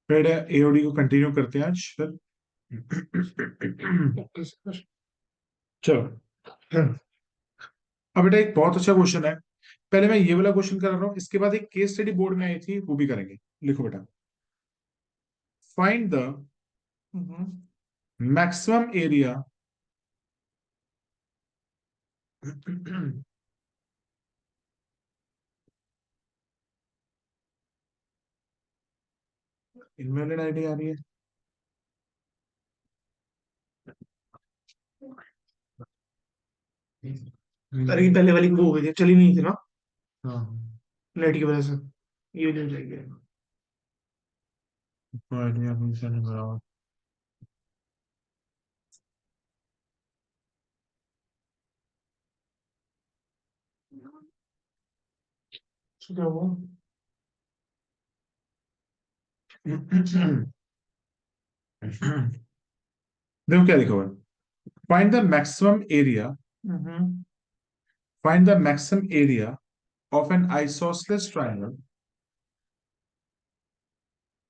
फिर एओडी को कंटिन्यू करते हैं आज फिर। Okay sir. चलो, अब बेटा एक बहुत अच्छा क्वेश्चन है। पहले मैं ये वाला क्वेश्चन कर रहा हूँ, इसके बाद एक केस स्टडी बोर्ड में आई थी, वो भी करेंगे। लिखो बेटा, find the maximum area invalid ID आ रही है। अरे ये पहले वाली वो हो गई थी, चली नहीं थी ना हाँ, नेट की वजह से। ये नहीं चाहिए। आईडी अपनी से नहीं बराबर। क्या हुआ? देखो क्या लिखा हुआ है, find the maximum area, hmm. Find the maximum area of an isosceles triangle,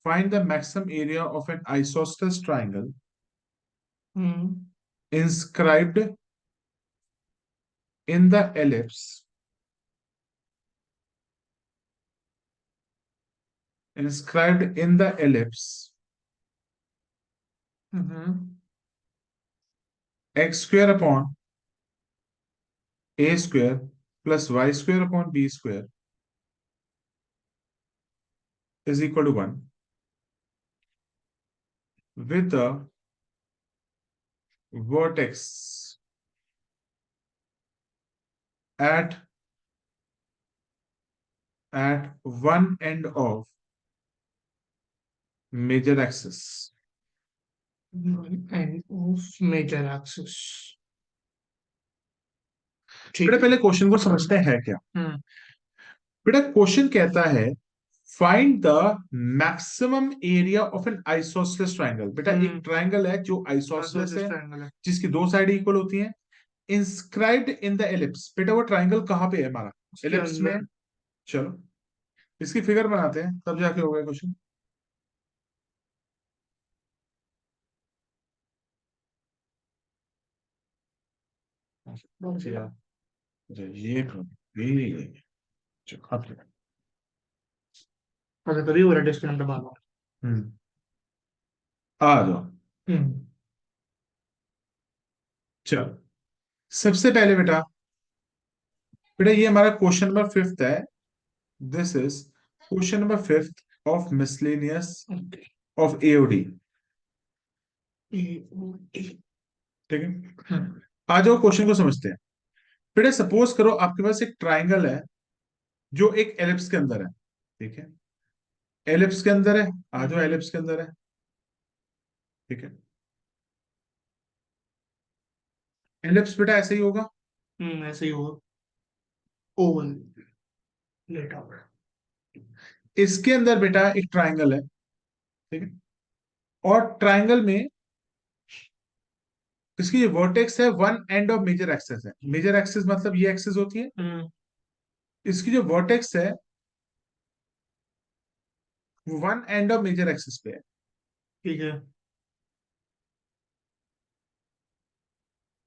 find the maximum area of an isosceles triangle hmm. inscribed in the ellipse, inscribed in the ellipse hmm. x square upon a square plus y square upon b square is equal to 1 with the vertex at one end of major axis। End of major axis. बेटा ठीक है। पहले question को समझते हैं क्या। हम्म। बेटा question कहता है find the maximum area of N isosceles triangle. बेटा एक ट्रायंगल है जो आइसोसेलेस है, ट्रायंगल है। जिसकी दो साइड इक्वल होती हैं, इंस्क्राइब्ड इन द एलिप्स। बेटा वो ट्रायंगल कहाँ पे है हमारा, उसके एलिप्स में है। अंदर। चलो इसकी फिगर बनाते हैं, तब जाके होगा क्वेश्चन। ये चलो, अच्छा तभी हो रहा है डिस्काउंट बार। हम्म आ जाओ। हम्म। चलो सबसे पहले बेटा, बेटा ये हमारा क्वेश्चन नंबर 5 है। This is question number 5 of miscellaneous okay. Of AOD. Hmm. ठीक है, आ जाओ क्वेश्चन को समझते हैं। बेटा सपोज करो आपके पास एक ट्राइंगल है जो एक एलिप्स के अंदर है। ठीक है, एलिप्स के अंदर है, आ जाओ एलिप्स के अंदर है। ठीक है, एलिप्स बेटा ऐसे ही होगा। ऐसे ही होगा। ओवल लेटा हुआ है। इसके अंदर बेटा एक ट्राइंगल है। ठीक है, और ट्राइंगल में इसकी जो वर्टेक्स है one end of major axis है। मेजर एक्सिस मतलब ये एक्सिस होती है, इसकी जो वर्टेक्स है वो one end of major axis पे है। ठीक है।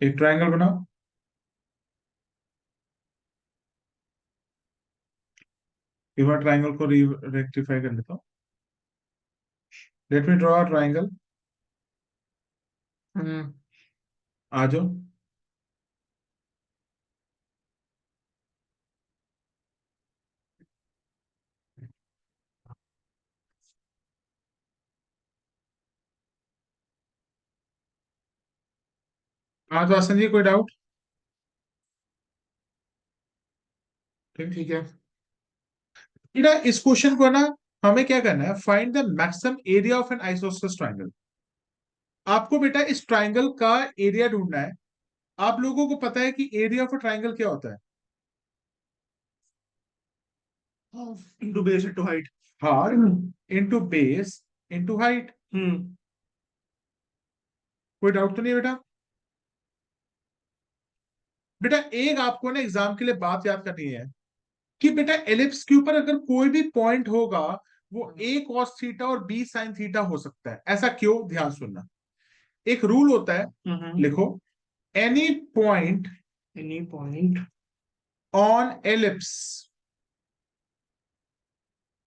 एक ट्राइंगल बनाओ। एक बार ट्राइंगल को रेक्टिफाई कर लेता हूं। Let me draw triangle. Hmm. आ जाओ। हाँ तो आसन जी कोई डाउट। ठीक, ठीक है। बेटा इस क्वेश्चन को ना हमें क्या करना है, find the maximum area of N isosceles triangle. आपको बेटा इस ट्राइंगल का एरिया ढूंढना है। आप लोगों को पता है कि एरिया ऑफ अ ट्राइंगल क्या होता है। Into base into height. हाँ, इनटू बेस इनटू हाइट। हम्म। कोई डाउट तो नहीं बेटा। बेटा एक आपको ना एग्जाम के लिए बात याद करनी है कि बेटा एलिप्स के ऊपर अगर कोई भी पॉइंट होगा वो ए कॉस थीटा और बी साइन थीटा हो सकता है। ऐसा क्यों, ध्यान सुनना। एक रूल होता है, लिखो, any point any point on ellipse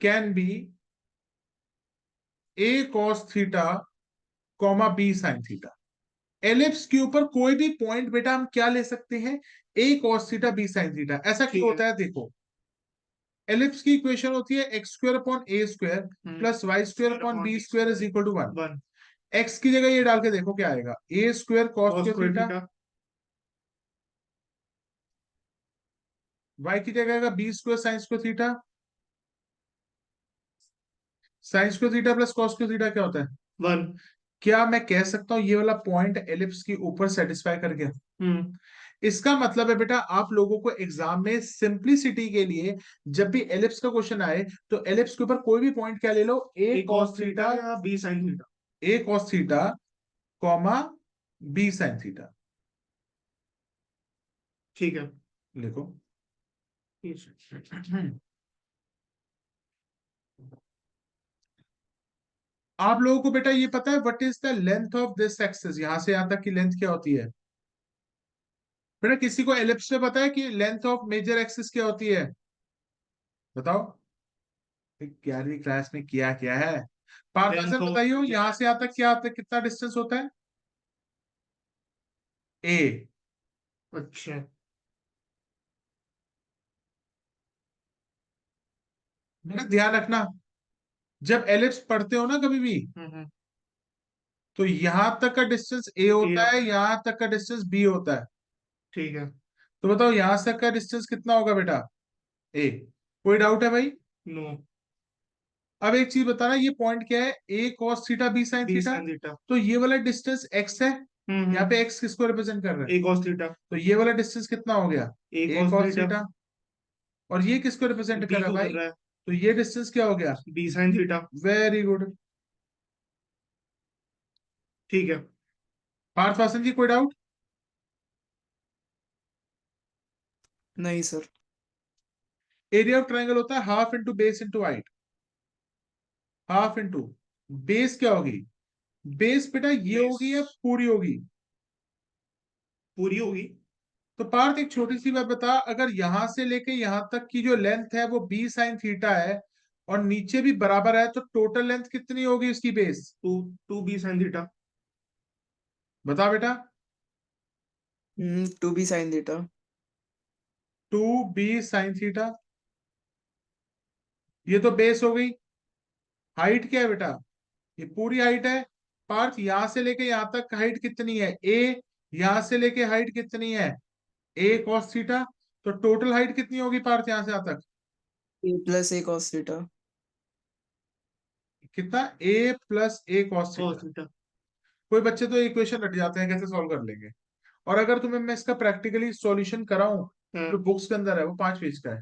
can be a cos theta comma b sine theta. Ellipse के ऊपर कोई भी पॉइंट बेटा हम क्या ले सकते हैं, a cos theta b sine theta. ऐसा क्यों ठीक है। होता है, देखो, एलिप्स की इक्वेशन होती है x square upon a square plus y square upon b square is equal to one. One x की जगह ये डाल के देखो क्या आएगा, a square cos cos square square theta, theta. Y की जगह आएगा b square sine square theta, sine square theta plus cos square theta क्या होता है। वन। क्या मैं कह सकता हूं ये वाला पॉइंट एलिप्स के ऊपर सेटिस्फाई कर गया। इसका मतलब है बेटा आप लोगों को एग्जाम में सिंपलिसिटी के लिए जब भी एलिप्स का क्वेश्चन आए तो एलिप्स के ऊपर कोई भी पॉइंट क्या ले लो, a a cos cos theta theta, या b sine theta. A cos theta comma b sine theta. ठीक है। लिखो। आप लोगों को बेटा ये पता है what is the length of this axis, यहां से यहां तक की लेंथ क्या होती है बेटा, किसी को एलिप्स में पता है कि लेंथ ऑफ मेजर एक्सिस क्या होती है, बताओ। 11वीं क्लास में किया क्या है, पार्थ लेंथ आंसर ऑफ। बताइए, यहां से यहां तक क्या आता है, कितना डिस्टेंस होता है, ए। अच्छा। मेरा ध्यान रखना, जब एलिप्स पढ़ते हो ना कभी भी, तो यहां तक का डिस्टेंस ए ए। होता है, यहां तक का डिस्टेंस बी होता है। ठीक है। तो बताओ यहां तक का डिस्टेंस कितना होगा बेटा, ए। कोई डाउट है भाई। नो। अब एक चीज बताना, ये पॉइंट क्या है, a cos theta b sine b theta. Sine theta. तो ये वाला डिस्टेंस एक्स है, यहाँ पे एक्स किसको रिप्रेजेंट कर रहा है, ए कॉस थीटा। तो ये वाला डिस्टेंस कितना हो गया, ए a cos cos theta. Theta. और ये किसको रिप्रेजेंट कर बी रहा है को भाई, कर रहा है। तो ये डिस्टेंस क्या हो गया, b sine theta. Very good. ठीक है। पार्थ वासन जी कोई डाउट। नहीं सर। एरिया ऑफ ट्राइंगल होता है half into base into height, half into base क्या होगी, बेस बेटा ये बेस होगी या पूरी होगी। पूरी होगी। तो पार्थ एक छोटी सी बात बता, अगर यहां से लेके यहां तक की जो लेंथ है वो बी साइन थीटा है और नीचे भी बराबर है, तो टोटल लेंथ कितनी होगी उसकी base, two two b sine theta. बता बेटा। 2b sin theta. Two b sine theta, ये तो बेस हो गई। हाइट क्या है बेटा, ये पूरी हाइट है। पार्थ यहां से लेके यहां तक हाइट कितनी है, ए। यहां से लेके हाइट कितनी है, ए कॉस थीटा। तो टोटल हाइट कितनी होगी पार्थ यहां से यहां तक, a plus a cos theta. कितना, ए plus a cos cos theta. Theta. कोई बच्चे तो इक्वेशन रट जाते हैं, कैसे सॉल्व कर लेंगे। और अगर तुम्हें मैं इसका प्रैक्टिकली सॉल्यूशन कराऊं, जो हाँ। बुक्स के अंदर है वो 5 पेज का है।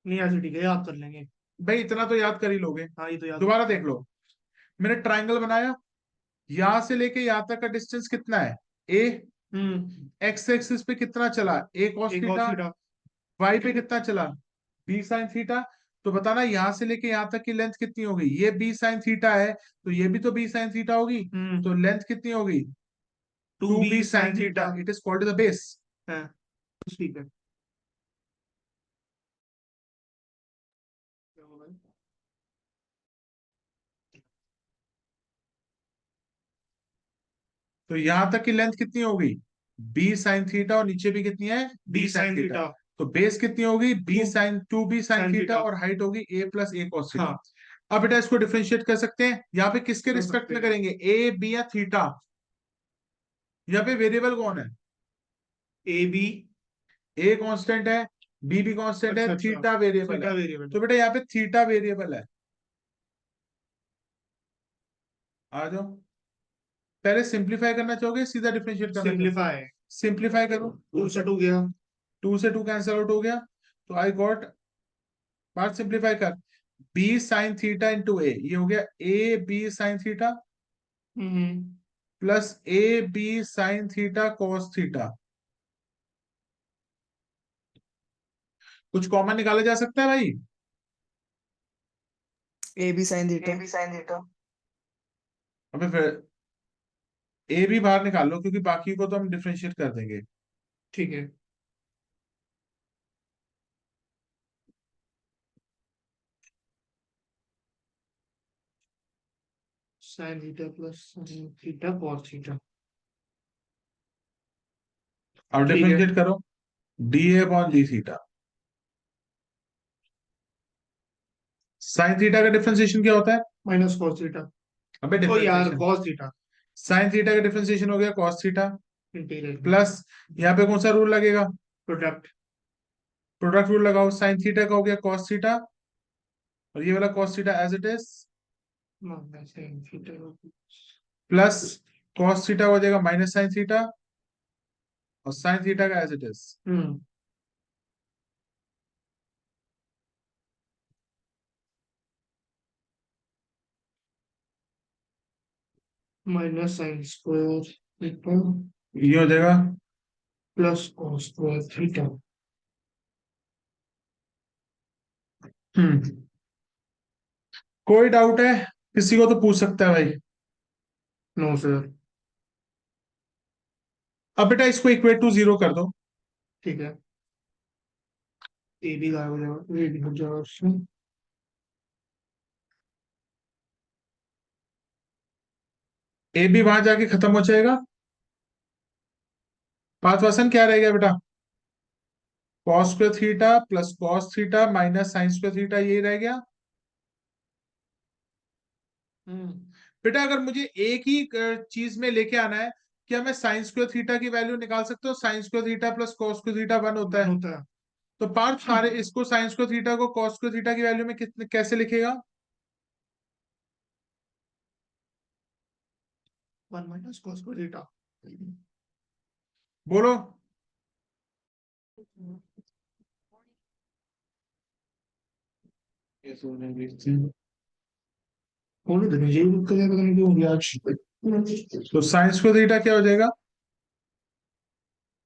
नहीं ऐसे ठीक है, याद कर लेंगे। भाई इतना तो याद कर ही लोगे। हाँ ये तो याद दोबारा है। देख लो, मैंने ट्राइंगल बनाया, यहां से लेके यहां तक का डिस्टेंस कितना है, ए। एक्स एक्सिस पे कितना चला, ए cos A cos theta. Theta. Y पे कितना चला, बी साइन थीटा। तो बताना यहां से लेके यहां तक की लेंथ कितनी होगी, ये बी साइन थीटा है तो ये भी तो बी साइन थीटा होगी। तो लेंथ कितनी होगी, two two b b sine sine theta. Theta, it is called the base. हाँ ठीक है। क्या होगा? तो यहां तक की लेंथ कितनी होगी, बी साइन थीटा, और नीचे भी कितनी है, b b sine sine theta. Theta. तो बेस कितनी होगी, b two sine, two b sine sine theta, theta. और हाइट होगी a plus a cos theta. हाँ अब बेटा इसको डिफरेंशिएट कर सकते हैं, यहाँ पे किसके कर रिस्पेक्ट सकते में हैं। करेंगे, ए बी या थीटा। यहाँ पे वेरिएबल कौन है, ए बी। ए कांस्टेंट है, बी भी कांस्टेंट है, अच्छा अच्छा। थीटा वेरिएबल थीटा है। वेरिएबल है। तो बेटा यहाँ पे थीटा वेरिएबल है, आ जाओ। पहले सिंप्लीफाई करना चाहोगे, सीधा डिफरेंशिएट करना चाहोगे, सिंप्लीफाई। सिंप्लीफाई करो। टू से टू गया। टू से टू कैंसिल आउट हो गया, तो आई गॉट, बात सिंप्लीफाई कर, b sine theta into a, ये हो गया a b sine theta hmm. Plus a b sine theta cos theta. कुछ कॉमन निकाला जा सकता है भाई, ए बी साइन थीटा। अबे फिर ए भी बाहर निकाल लो, क्योंकि बाकी को तो हम डिफरेंशिएट कर देंगे। ठीक है। Sign theta plus sign theta cos theta. अब ठीक है। डिफरेंशिएट करो, D A upon D theta. Sine theta का डिफरेंशिएशन क्या होता है? Minus cos theta. अबे ओ यार, differentiation, cos theta. Sine theta का डिफरेंशिएशन हो गया कॉस थीटा, इंटीग्रल प्लस यहाँ पे कौन सा रूल लगेगा? प्रोडक्ट। प्रोडक्ट रूल लगाओ, साइन थीटा का हो गया कॉस थीटा, और ये वाला cos theta as it is, minus sine theta. Plus cos theta हो जाएगा माइनस साइन थीटा, और साइन थीटा का as it is. Hmm. Minus sine square theta ये हो जाएगा, plus cos square theta. Hmm, कोई डाउट है? किसी को तो पूछ सकता है भाई। No sir. अब बेटा इसको इक्वेट टू जीरो कर दो। ठीक है। ए भी गायब हो जाएगा, ए भी हो जाएगा उसमें। ए भी वहां जाके खत्म हो जाएगा। पांच वसन क्या रहेगा बेटा? Cos square theta plus cos theta minus sine square theta, यही रह गया। हम्म। बेटा अगर मुझे एक ही चीज में लेके आना है, क्या मैं साइन स्क्वायर थीटा की वैल्यू निकाल सकता हूँ? Sign square theta plus cos square theta one होता वन है। होता है। तो पार्थ सारे इसको साइन स्क्वायर थीटा को कॉस स्क्वायर थीटा की वैल्यू में कितने कैसे लिखेगा? One minus cos square theta. बोलो। होने देना, यही दिक्कत है, पता नहीं क्यों हो गया आज। तो साइन स्क्वायर थीटा क्या हो जाएगा?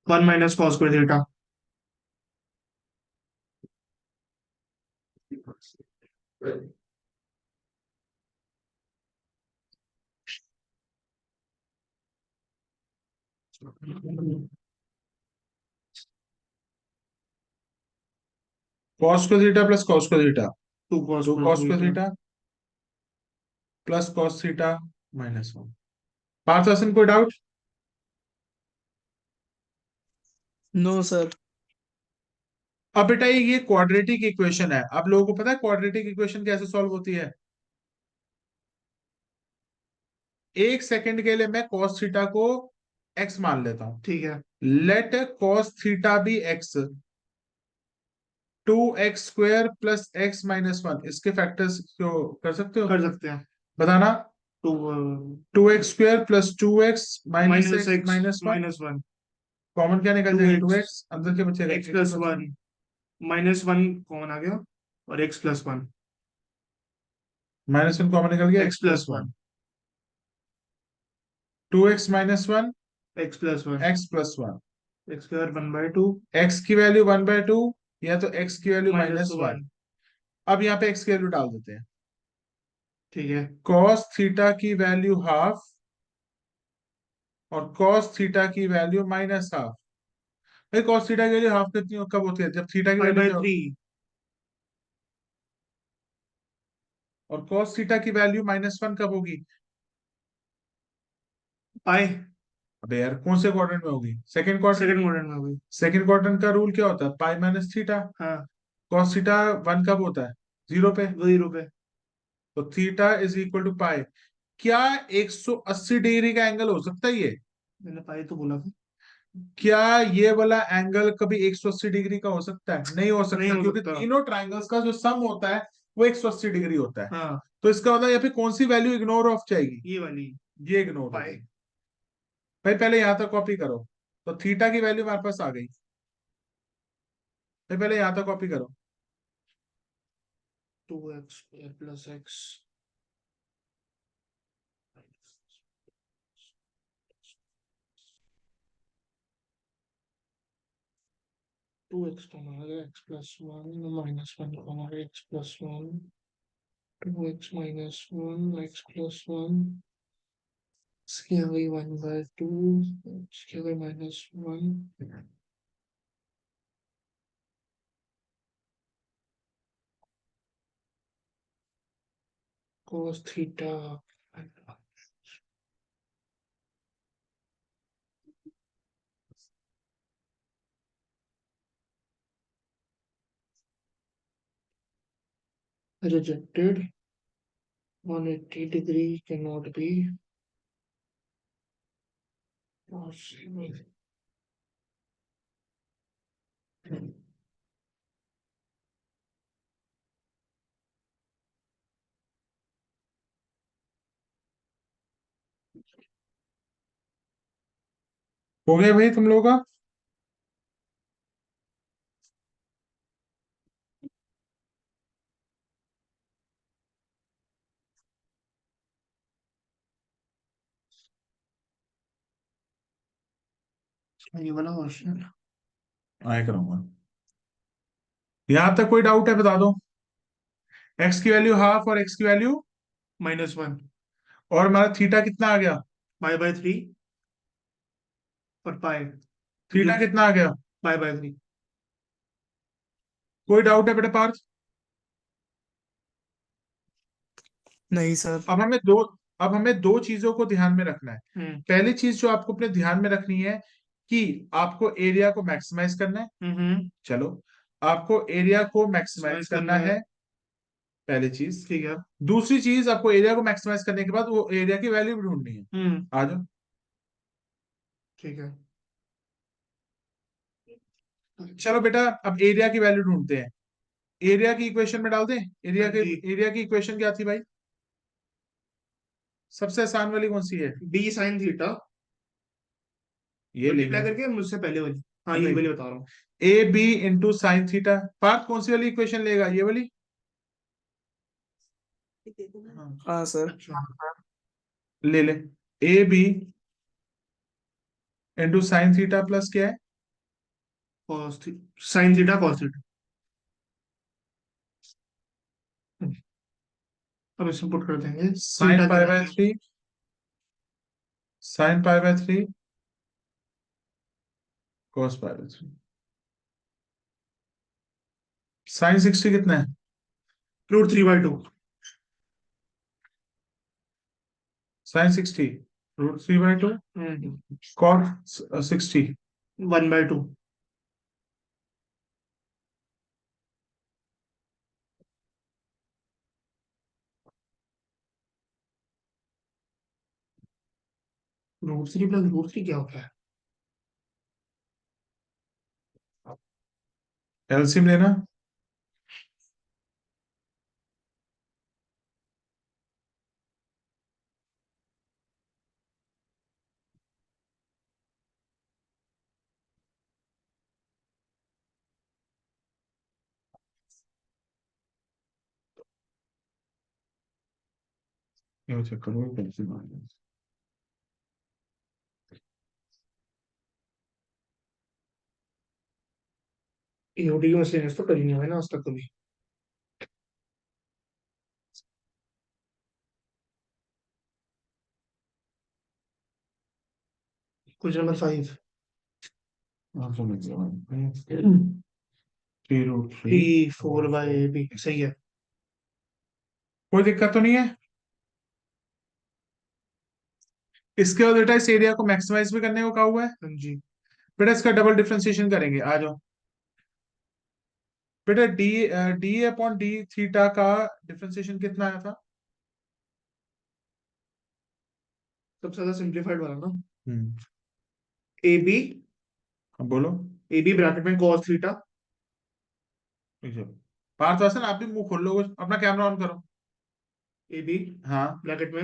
One minus cos square theta. Cos square theta plus cos square theta, two cos two cos square square theta. Theta plus cos theta minus one. Parth Vasan कोई डाउट? No sir. अब बेटा ये quadratic equation है। अब लोगों को पता है क्वाड्रेटिक इक्वेशन कैसे सॉल्व होती है? एक सेकंड के लिए मैं cos थीटा को x मान लेता हूं। ठीक है। Let cos theta b x, 2x² plus x minus one, इसके फैक्टर्स को कर सकते हो? कर सकते हैं। बताना। Two 2x² plus 2x minus minus x x minus one, minus one. Common क्या निकल टू जाएगा? एक्स 2x अंदर के बचेगा x x plus plus one, one minus one common आ गया, और x plus one. Minus one common निकल गया, x x plus plus one. One, 2x minus one, x plus one. x plus one, x square one by two x की value 1/2, या तो x की value minus minus one. One. अब यहाँ पे x की वैल्यू डाल देते हैं। ठीक है। cos थीटा की वैल्यू हाफ, और cos थीटा की वैल्यू माइनस हाफ। भाई cos थीटा की वैल्यू हाफ कितनी कब होती है? जब थीटा की पाई वैल्यू बाई क्या थ्री। होगी? और cos थीटा की वैल्यू माइनस वन कब होगी? पाई अबे यार कौन से क्वाड्रेंट में होगी? Second quadrant. सेकंड क्वाड्रेंट में हुई। सेकंड क्वाड्रेंट का रूल क्या होता है? Pi minus theta. हाँ। cos थीटा वन कब होता है? जीरो पे। वही रुपए। तो थीटा इज इक्वल टू पाई। क्या 180 डिग्री का एंगल हो सकता है ये? मैंने पाई तो बोला था। क्या ये वाला एंगल कभी 180 डिग्री का हो सकता है? नहीं हो नहीं सकता, हो क्योंकि सकता। तीनों ट्राइंगल्स का जो सम होता है वो 180 डिग्री होता है। हाँ, तो इसका मतलब यहाँ पे कौन सी वैल्यू इग्नोर ऑफ जाएगी? ये वाली। ये इग्नोर हो पाई। गई। भाई पहले यहां तक कॉपी करो। तो थीटा की वैल्यू हमारे पास आ गई। भाई पहले यहां तक कॉपी करो। Two x plus x. Two x common आ गया, x plus one minus one common आ गया, x plus one 2x minus 1 x plus 1 इसकी आ गई 1/2 इसकी आ गई -1 cos theta rejected 180 degree cannot be possible. हो गया भाई तुम लोगों का? ये वाला क्वेश्चन आए करूंगा। यहां तक कोई डाउट है बता दो। एक्स की वैल्यू हाफ और एक्स की वैल्यू, -1 और हमारा थीटा कितना आ गया? π/3 और पाई थीटा कितना आ गया? π/3 कोई डाउट है बेटा पार्थ? नहीं सर। अब हमें दो अब हमें दो चीजों को ध्यान में रखना है। हम्म पहली चीज जो आपको अपने ध्यान में रखनी है कि आपको एरिया को मैक्सिमाइज करना है। चलो, आपको एरिया को मैक्सिमाइज करना है, पहली चीज। ठीक है दूसरी चीज, आपको एरिया को मैक्सिमाइज करने के बाद वो एरिया की वैल्यू भी ढूंढनी है। आ जाओ। ठीक है चलो बेटा, अब एरिया की वैल्यू ढूंढते हैं। एरिया की इक्वेशन में डाल दें। हाँ जी। एरिया की इक्वेशन क्या थी भाई? सबसे आसान वाली कौन सी है? d sin थीटा ये मल्टीप्लाई लेंगे। करके मुझसे पहले वाली हाँ अब यही वाली बता रहा हूँ a b into sine theta. Parth कौन सी वाली इक्वेशन लेगा? ये वाली? हाँ, हाँ सर। अच्छा ले ले। A b into sine theta plus क्या है? cos sin theta cos theta अब इसमें पुट कर देंगे sine theta pi theta by 3, sine pi by 3 cos pi by 3। Sine 60 कितना है? √3/2 साइन 60 √3/2 cos 60 1/2 √3 प्लस √3 क्या होता है एलसीएम लेना। ये चेक करो, एलसीएम आ गया। ईओडी की मशीन तो करी नहीं है ना आज तक कभी क्वेश्चन नंबर 5 हाँ, समझ गया मैं। 3 √3। 3/4 सही है कोई दिक्कत तो नहीं है? इसके बाद बेटा इस एरिया को मैक्सिमाइज भी करने को कहा हुआ है। हाँ जी बेटा इसका डबल डिफरेंशिएशन करेंगे, आ जाओ। बेटा D D upon D theta का डिफरेंशिएशन कितना आया था? सबसे ज्यादा सिंप्लीफाइड वाला ना हम्म। ए बी अब बोलो। ब्रैकेट में cos थीटा ठीक है। पार्थ वासन, आप भी मुंह खोल लो, अपना कैमरा ऑन करो। ए बी हाँ। ब्रैकेट में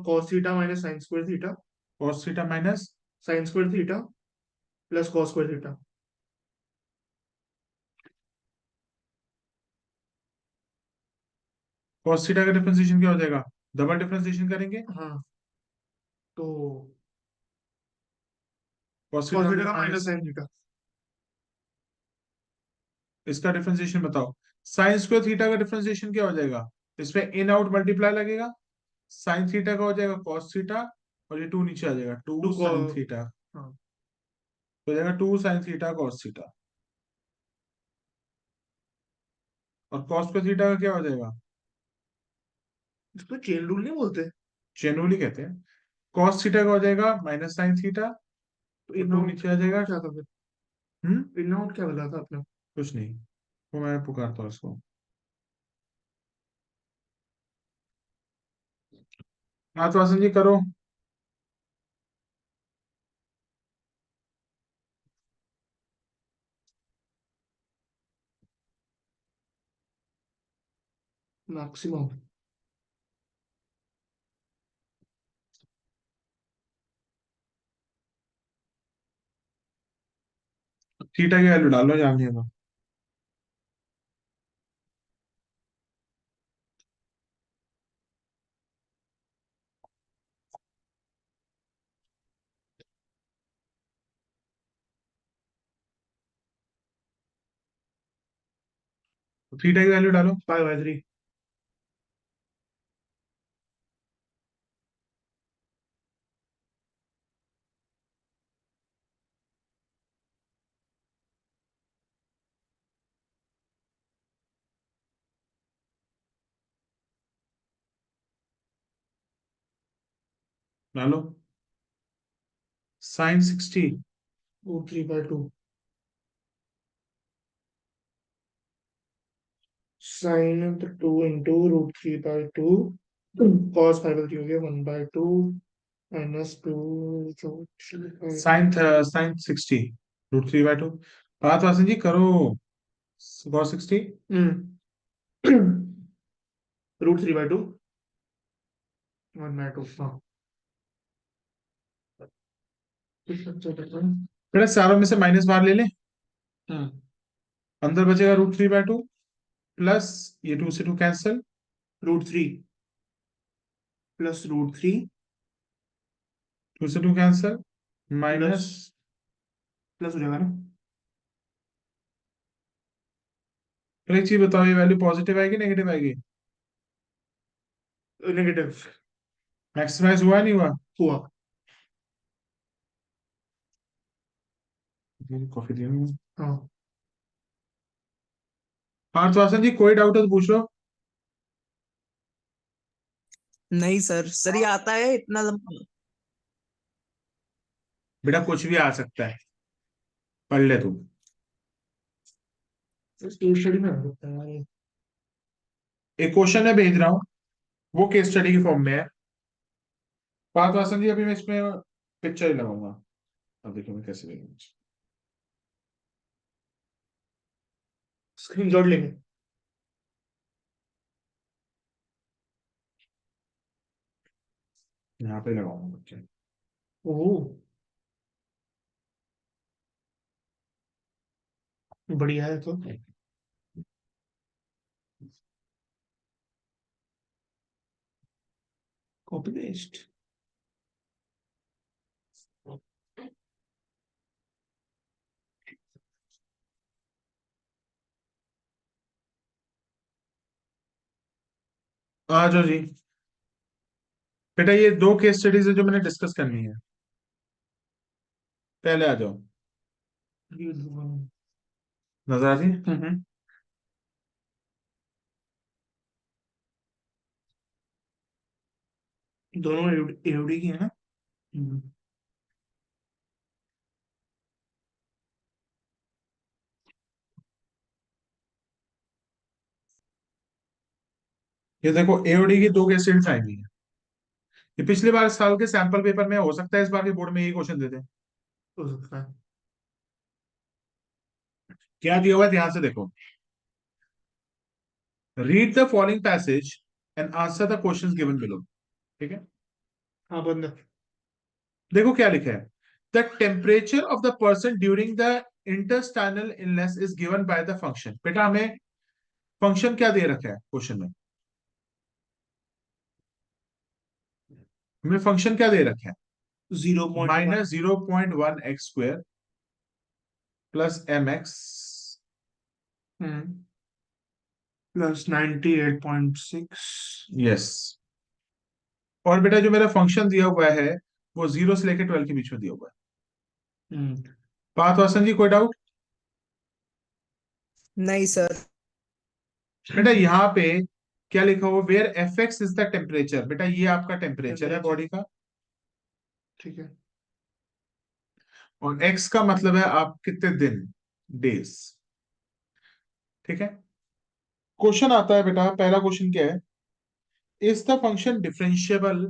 cos theta minus sine square theta cos theta minus sine square theta plus cos square theta cos theta का डिफरेंशिएशन क्या हो जाएगा? डबल डिफरेंशिएशन करेंगे। हाँ तो cos cos थीटा थीटा का माइनस माइनस, साइन थीटा इसका डिफरेंशिएशन बताओ। साइन स्क्वायर थीटा का डिफरेंशिएशन क्या हो जाएगा? इसमें इन आउट मल्टीप्लाई लगेगा, साइन थीटा का हो जाएगा कॉस थीटा, और ये 2 नीचे आ जाएगा, 2 साइन थीटा, हाँ, तो हो जाएगा 2 साइन थीटा कॉस थीटा। और कॉस पे थीटा का क्या हो जाएगा? इसको चेन रूल नहीं बोलते? चेन रूल ही कहते हैं। कॉस थीटा का हो जाएगा माइनस साइन थीटा, तो तो इन 2 आउट नीचे आ जाएगा। क्या था फिर? हम्म, इन आउट क्या बोला था आपने? कुछ नहीं, वो मैं पुकारता हूँ इसको। हाँ तो आसन जी करो। मैक्सिमम। थीटा की वैल्यू डालो जानिए तो। थीटा की वैल्यू डालो। 5/3। डालो साइन 60। √3/2 साइन 2 इंटू √3/2 कॉस 5/3 हो गया 1/2 -2 साइन साइन 60 √3/2। हाँ तो आसन जी करो, कॉस 60। √3/2 1/2। हाँ, बेटा चारों में से माइनस बाहर ले ले, हाँ। अंदर बचेगा √3/2 प्लस ये 2 से 2 कैंसिल, √3 प्लस √3 2 से 2 कैंसिल, माइनस। प्लस हो जाएगा ना? तो एक चीज बताओ, ये वैल्यू पॉजिटिव आएगी नेगेटिव आएगी? नेगेटिव मैक्सिमाइज हुआ नहीं हुआ? हुआ। कॉफी दिया। हाँ, हाँ तो आसन जी कोई डाउट है तो पूछ लो। नहीं सर, सर ये आता है इतना लंबा? बेटा कुछ भी आ सकता है, पढ़ ले तू। केस स्टडी में आ सकता है यार ये। एक क्वेश्चन है भेज रहा हूँ, वो केस स्टडी की फॉर्म में है। बात आसन जी अभी मैं इसमें पिक्चर ही लगाऊंगा, अब देखो मैं कैसे भेजूंगा। स्क्रीनशॉट लेंगे। यहाँ पे लगाऊंगा पिक्चर। ओह, बढ़िया है तो। Copy paste. आ जाओ जी। बेटा ये 2 केस स्टडीज है जो मैंने डिस्कस करनी है, पहले आ जाओ। नजर आ रही है? दोनों एवडी की है ना? ये देखो एओडी की 2 केस स्टडीज आई हुई है। ये पिछले बार साल के सैंपल पेपर में, हो सकता है इस बार के बोर्ड में यही क्वेश्चन देते हैं। हो सकता है। क्या दिया हुआ है ध्यान से देखो। Read the following passage and answer the questions given below. ठीक है, हाँ, बंद है। देखो क्या लिखा है। The temperature of the person during the intestinal illness is given by the function. बेटा हमें फंक्शन क्या दे रखा है क्वेश्चन में? हमें फंक्शन क्या दे रखा है? 0.1। -0.1 x² plus mx plus 98.6। Yes. और बेटा जो मेरा फंक्शन दिया हुआ है वो 0 से लेकर 12 के बीच में दिया हुआ है। पार्थ वासन जी कोई डाउट? नहीं सर। बेटा यहाँ पे क्या लिखा हुआ, where f x is the temperature, बेटा ये आपका टेम्परेचर है बॉडी का, ठीक है। और एक्स का मतलब है आप कितने दिन, डेज। ठीक है। क्वेश्चन आता है बेटा, पहला क्वेश्चन क्या है, is the function differentiable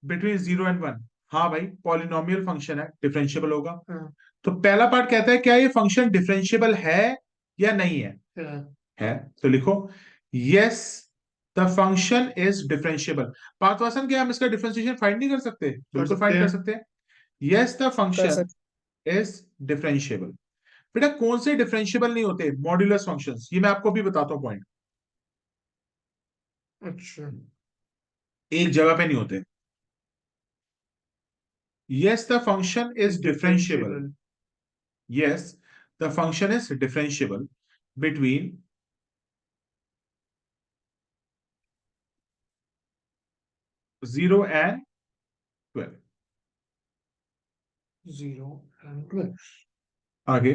between 0 and 1? हाँ भाई, पॉलिनोमियल फंक्शन है, डिफरेंशिएबल होगा। हाँ, तो पहला पार्ट कहता है क्या ये फंक्शन डिफरेंशिएबल है या नहीं है? है। है। तो लिखो yes the function is differentiable. Parthavasan क्या हम इसका डिफरेंशिएशन फाइंड नहीं कर सकते? बिल्कुल सकते फाइंड कर हैं। सकते हैं। यस द कर फंक्शन सकते। Is differentiable. बेटा कौन से डिफरेंशिएबल नहीं होते? मॉड्यूलस फंक्शंस, ये मैं आपको भी बताता हूँ पॉइंट, अच्छा। एक जगह पे नहीं होते। Yes the function is differentiable, differentiable. yes the function is differentiable between 0 and 12। 0 and 12। आगे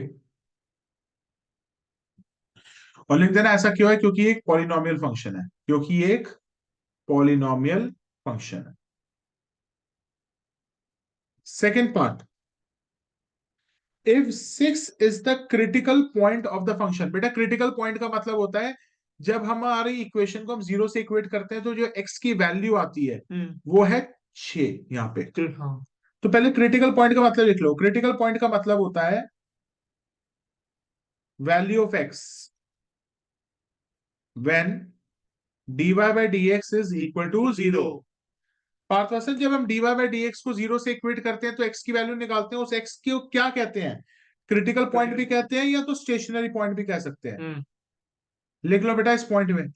और लिख देना ऐसा क्यों है, क्योंकि ये एक पॉलिनोमियल फंक्शन है, क्योंकि ये एक पॉलिनोमियल फंक्शन है। Second part, if 6 is the critical point of the function. बेटा क्रिटिकल पॉइंट का मतलब होता है जब हमारी इक्वेशन को हम 0 से इक्वेट करते हैं तो जो x की वैल्यू आती है वो है 6 यहाँ पे। हाँ। तो पहले क्रिटिकल पॉइंट का मतलब लिख लो। क्रिटिकल पॉइंट का मतलब होता है value of x when dy by dx is equal to 0। पार्थवासन जब हम dy by dx को 0 से इक्वेट करते हैं तो x की वैल्यू निकालते हैं, उस x को क्या कहते हैं? क्रिटिकल पॉइंट भी कहते हैं या तो स्टेशनरी पॉइंट भी कह सकते हैं। लिख लो बेटा इस पॉइंट में,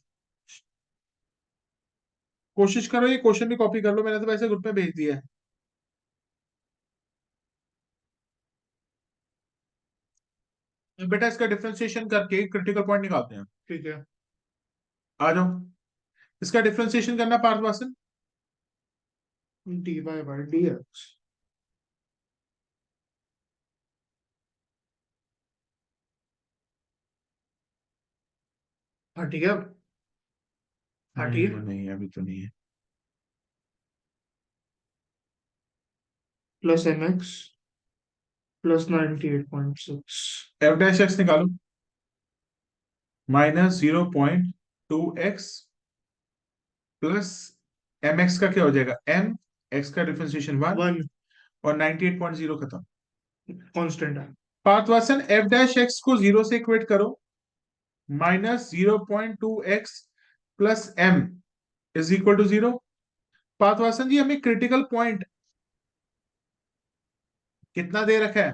कोशिश करो ये क्वेश्चन भी कॉपी कर लो, मैंने तो वैसे ग्रुप में भेज दिया है। बेटा इसका डिफरेंशिएशन करके क्रिटिकल पॉइंट निकालते हैं। ठीक है। आ जाओ, इसका डिफरेंशिएशन करना पार्थवासन। dy/dx। हाँ ठीक है। हाँ ठीक है। नहीं अभी तो नहीं है। Plus mx plus 98.6। F dash x निकालो, -0.2x प्लस एम एक्स का क्या हो जाएगा, एम एक्स का डिफरेंशिएशन 1 1 और 98.0 खत्म। कांस्टेंट है। पार्थवासन एफ डैश एक्स को 0 से इक्वेट करो, -0.2x plus m is equal to 0। Parthvasan ji हमें क्रिटिकल पॉइंट कितना दे रखा है?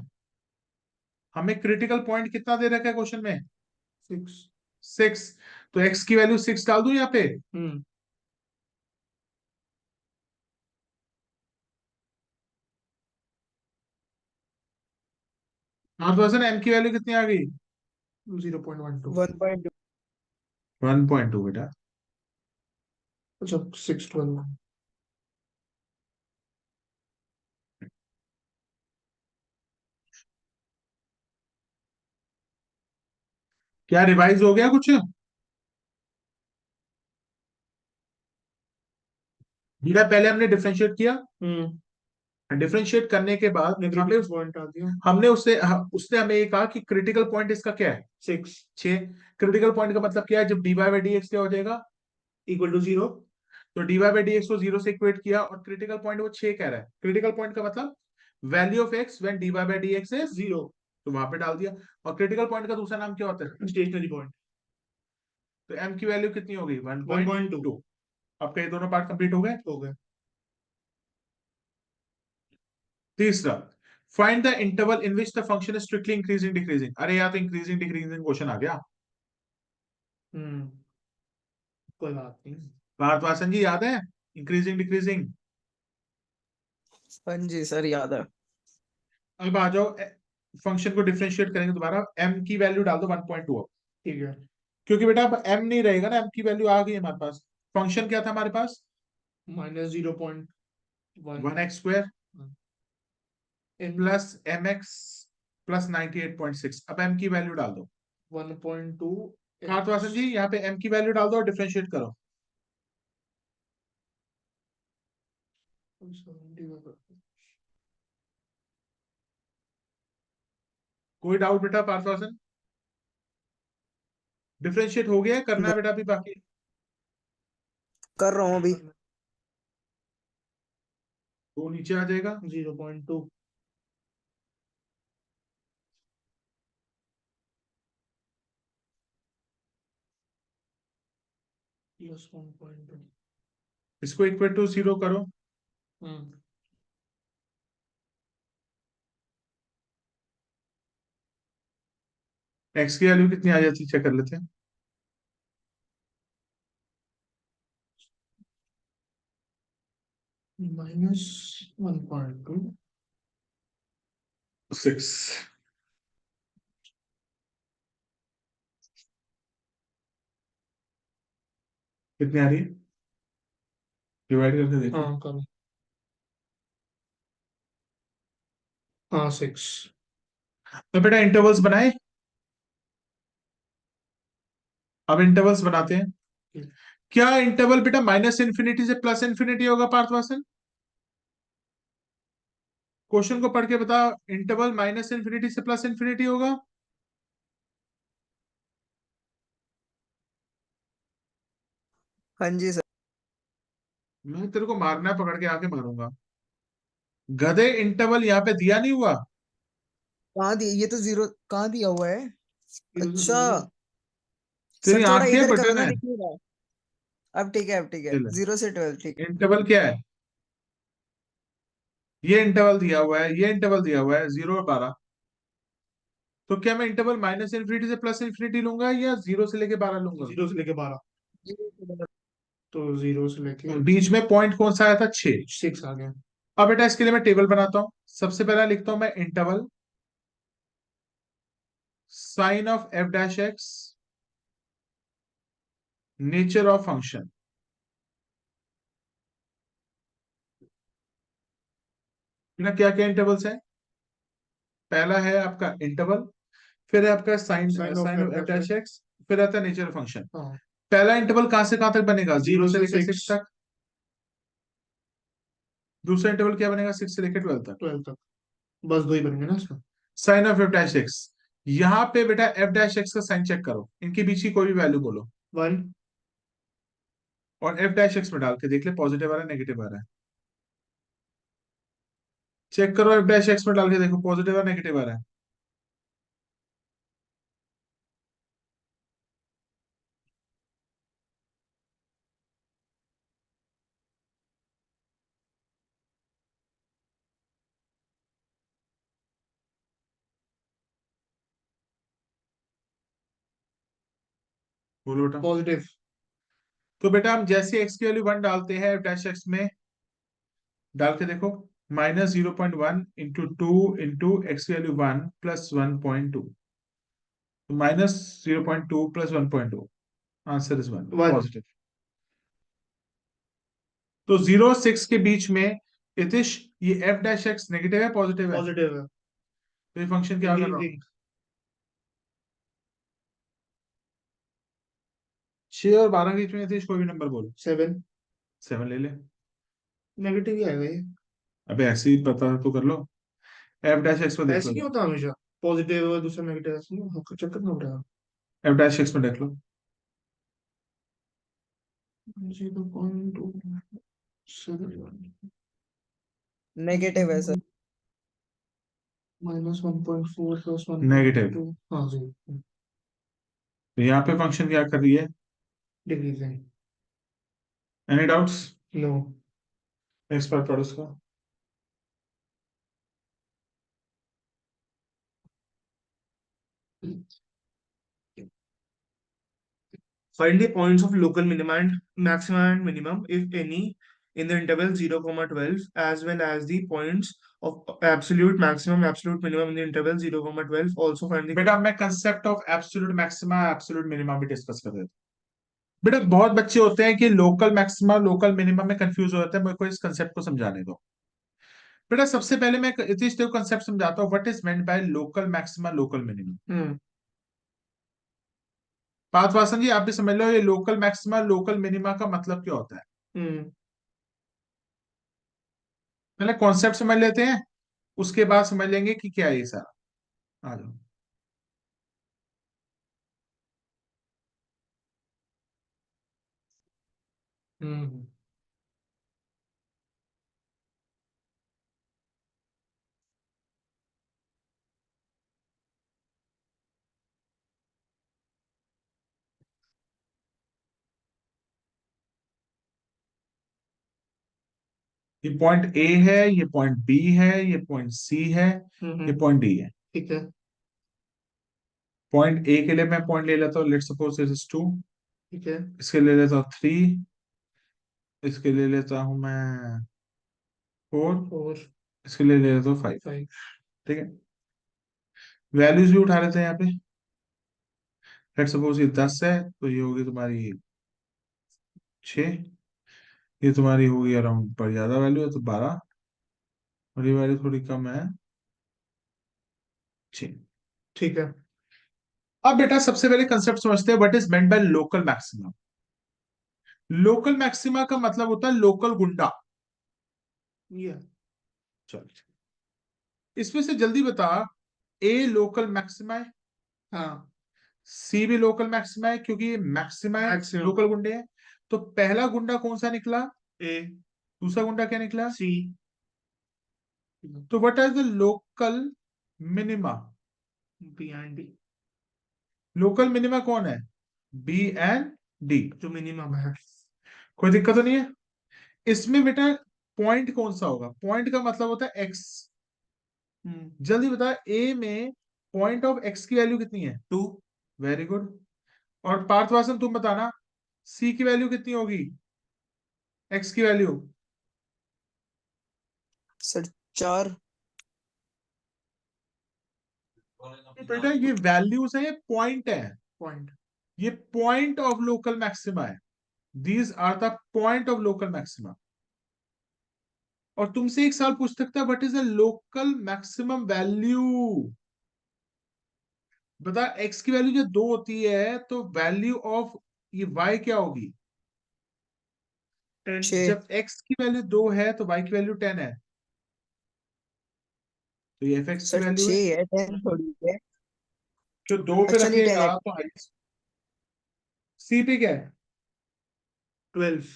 हमें क्रिटिकल पॉइंट कितना दे रखा है क्वेश्चन में? 6। 6। तो x की वैल्यू 6 डाल दूं यहाँ पे। पार्थवासन m की वैल्यू कितनी आ गई? 0.12। 1.2। 1.2 बेटा। अच्छा 612। क्या रिवाइज हो गया कुछ? बेटा पहले हमने डिफरेंशिएट किया, डिफरेंशिएट करने के बाद हमने पॉइंट आ दिया। उसने हमें ये कहा कि क्रिटिकल पॉइंट इसका क्या है? 6। क्रिटिकल पॉइंट का मतलब क्या है? जब dy बाई डी एक्स क्या हो जाएगा, इक्वल टू 0। तो dy बाई डी एक्स को 0 से इक्वेट किया और क्रिटिकल पॉइंट वो 6 कह रहा है। क्रिटिकल पॉइंट का मतलब value of x when dy by D x is 0, तो वहां पे डाल दिया। और क्रिटिकल पॉइंट का दूसरा नाम क्या होता है? Stationary point. तो m की वैल्यू कितनी हो गई? 1.2 1.2। आपका ये दोनों पार्ट कंप्लीट हो गए। हो गए। तीसरा, find the interval in which the function is strictly increasing decreasing. अरे यार तो इंक्रीजिंग डिक्रीजिंग क्वेश्चन आ गया। कोई बात नहीं। भारतवासन जी याद है इंक्रीजिंग डिक्रीजिंग? हाँ जी सर याद है। अब आ जाओ, फंक्शन को डिफरेंशिएट करेंगे दोबारा, m की वैल्यू डाल दो 1.2 अब। ठीक है। क्योंकि बेटा अब m नहीं रहेगा ना, m की वैल्यू आ गई हमारे पास। फंक्शन क्या था हमारे पास? -0.1 1x² in plus mx plus 98.6। अब m की वैल्यू डाल दो। 1.2 भारतवासन जी यहाँ पे m की वैल्यू डाल दो और डिफरेंशिएट करो। कोई डाउट बेटा पार्थवासन? डिफरेंशिएट हो गया है, करना है बेटा अभी बाकी? कर रहा हूँ अभी। वो नीचे आ जाएगा। 0.2 plus 1.2 इसको इक्वल टू 0 करो। x की वैल्यू कितनी आ जाती है चेक कर लेते हैं। -1.2 6 कितनी आ रही है? डिवाइड करके देखो। हाँ करो। हाँ 6 तो बेटा इंटरवल्स बनाए। अब इंटरवल्स बनाते हैं। क्या इंटरवल बेटा माइनस इंफिनिटी से प्लस इंफिनिटी होगा पार्थवासन? क्वेश्चन को पढ़ के बता। इंटरवल माइनस इंफिनिटी से प्लस इंफिनिटी होगा? हाँ जी सर। मैं तेरे को मारना है, पकड़ के आके मारूंगा। गधे, इंटरवल यहाँ पे दिया नहीं हुआ। कहाँ दिया? ये तो जीरो कहाँ दिया हुआ है? अच्छा तेरी सर, थोड़ा आंखें इधर करो बटन ना, है। दिखेगा। अब ठीक है, अब ठीक है, 0 से 12 ठीक। इंटरवल क्या है? ये इंटरवल दिया हुआ है, ये इंटरवल दिया हुआ है 0 और 12। तो क्या मैं इंटरवल माइनस इन्फिनिटी से प्लस इन्फिनिटी लूंगा या 0 से लेके 12 लूंगा? 0 से लेके 12। 0 से 12। तो 0 से लेके बीच में पॉइंट कौन सा आया था? 6। 6 आ गया। अब बेटा इसके लिए मैं टेबल बनाता हूं। सबसे पहला लिखता हूं मैं interval sign of f dash x, nature of function. ना क्या क्या इंटरवल्स है? पहला है आपका इंटरवल, फिर है आपका sign sign of sign f of f dash dash x, फिर आता है नेचर ऑफ फंक्शन। हाँ पहला इंटरवल कहां से कहां तक बनेगा? 0 0 से से लेकर 6 6 तक। दूसरा इंटरवल क्या बनेगा? 6 से लेकर 12 तक। 12 तक। बस दो ही बनेंगे ना इसका। Sign of f dash x. यहाँ पे बेटा f डैश एक्स का साइन चेक करो, इनके बीच की कोई भी वैल्यू बोलो 1 और f डैश एक्स में डाल के देख ले पॉजिटिव आ रहा है नेगेटिव आ रहा है। चेक करो f डैश एक्स में डाल के देखो पॉजिटिव आ नेगेटिव आ रहा है। बोलो बेटा। पॉजिटिव। तो बेटा हम जैसे x की वैल्यू 1 डालते हैं f डैश एक्स में, डाल के देखो -0.1 इंटू 2 इंटू एक्स की वैल्यू 1 प्लस 1.2। तो -0.2 प्लस 1.2, आंसर इज 1, 1 पॉजिटिव। तो 0 6 के बीच में इतिश ये f डैश एक्स नेगेटिव है पॉजिटिव है? पॉजिटिव है। तो ये फंक्शन क्या कर रहा हूँ? इंक्रीजिंग। 6 और 12 के बीच में इतिश कोई भी नंबर बोलो। 7 7 ले ले। नेगेटिव ही आएगा ये। अबे ऐसे ही पता तो कर लो। f डैश एक्स में देख ऐसे लो। नहीं होता हमेशा। पॉजिटिव और दूसरा नेगेटिव, ऐसे नहीं होता, चेक करना पड़ेगा। f डैश एक्स में देख लो। 0.271 नेगेटिव है सर। -1.4 plus negative. 1.2 हाँ जी। तो यहाँ पे फंक्शन क्या कर रही है? Decreasing. Any doubts? No. Next part पढ़ो उसका। Find the points of local minimum and maximum and minimum, if any, in the interval 0, 12 as well as the points of absolute maximum, absolute minimum in the interval 0, 12. Also find the बेटा मैं concept of absolute maxima absolute minima भी discuss कर देता हूं। बेटा बहुत बच्चे होते हैं कि लोकल मैक्सिमा लोकल मिनिमा में कंफ्यूज हो जाते हैं, मेरे को इस कंसेप्ट को समझाने दो। बेटा सबसे पहले मैं इस कंसेप्ट समझाता हूँ, what is meant by local maxima local minima. Parthavasan ji आप भी समझ लो, ये लोकल मैक्सिमा लोकल मिनिमा का मतलब क्या होता है। पहले कॉन्सेप्ट समझ लेते हैं, उसके बाद समझ लेंगे कि क्या है ये सारा। आ जाओ। ये पॉइंट ए है, ये पॉइंट बी है, ये पॉइंट सी है, ये पॉइंट डी है। ठीक है, पॉइंट ए के लिए मैं पॉइंट ले लेता हूँ, लेट्स सपोज इट इज 2। ठीक है, इसके ले लेता हूँ 3। इसके ले लेता हूँ मैं 4। और इसके लिए ले लेता हूँ 5। 5। ठीक है, वैल्यूज भी उठा लेते हैं यहाँ पे। लेट्स सपोज ये 10 है तो ये होगी तुम्हारी 6। ये तुम्हारी होगी अराउंड, पर ज्यादा वैल्यू है तो 12, और ये वैल्यू थोड़ी कम है 6। ठीक है, अब बेटा सबसे पहले कंसेप्ट समझते हैं, what is meant by local maximum. Local maxima का मतलब होता है लोकल गुंडा। ये चल इसमें से जल्दी बता, ए लोकल मैक्सिमा है, हाँ, सी भी लोकल मैक्सिमा है क्योंकि ये मैक्सिमा है, मैक्सिमम लोकल गुंडे हैं। तो पहला गुंडा कौन सा निकला, ए दूसरा गुंडा क्या निकला, सी। तो what is the local minima. B and D, local minima कौन है, बी एंड डी। जो मिनिमम है। कोई दिक्कत तो नहीं है इसमें बेटा। पॉइंट कौन सा होगा, पॉइंट का मतलब होता है एक्स। जल्दी बता, ए में पॉइंट ऑफ एक्स की वैल्यू कितनी है, 2। Very good. और पार्थवासन तुम बताना, सी की वैल्यू कितनी होगी, एक्स की वैल्यू। सर 4। बेटा ये वैल्यूज है, ये पॉइंट है, पॉइंट। ये पॉइंट ऑफ लोकल मैक्सिमा है। These are the point of local maxima. और तुमसे एक सवाल पूछ सकता है, what is the local maximum value. बता, एक्स की वैल्यू जब 2 होती है तो वैल्यू ऑफ ये वाई क्या होगी, 10। जब एक्स की वैल्यू 2 है तो वाई की वैल्यू 10 है, तो ये एफ एक्स की सर वैल्यू 6 है। है, 10 थोड़ी है। जो 2 पे अच्छा नहीं, 10 रखेगा है। तो हाईएस्ट। सी पे क्या है, 12।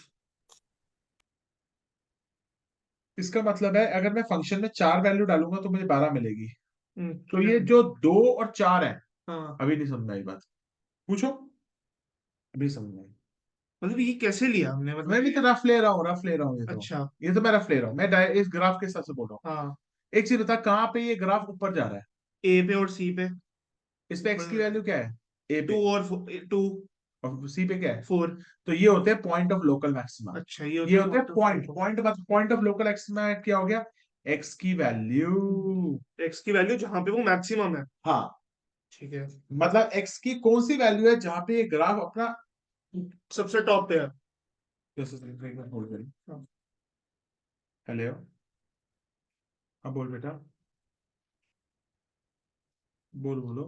इसका मतलब है अगर मैं फंक्शन में 4 वैल्यू डालूंगा तो मुझे 12 मिलेगी। तो ये ठीक है। जो 2 और 4 है, हाँ, अभी नहीं समझ में आई बात, पूछो। अभी समझ में आई। मतलब ये कैसे लिया हमने, मैं मतलब भी तो रफ ले रहा हूँ, रफ ले रहा हूँ, अच्छा। ये तो मैं रफ ले रहा हूँ, मैं इस ग्राफ के हिसाब से बोल रहा हूँ। हाँ, एक चीज बता, कहाँ पे ये ग्राफ ऊपर जा रहा है, ए पे और सी पे। इस पे एक्स की वैल्यू क्या है, ए 2 पे, और 2 और सी पे क्या है। 4। तो ये होते हैं पॉइंट ऑफ लोकल मैक्सिमा। अच्छा, ये ये होता होते हैं है पॉइंट, मतलब पॉइंट ऑफ लोकल मैक्सिमा क्या हो गया, एक्स की वैल्यू। एक्स की वैल्यू जहां पे वो मैक्सिमम है। हाँ, ठीक है, मतलब एक्स की कौन सी वैल्यू है जहां पे ये ग्राफ अपना, सबसे टॉप पे है। हाँ। हेलो, अब बोल बेटा, बोलो बोलो।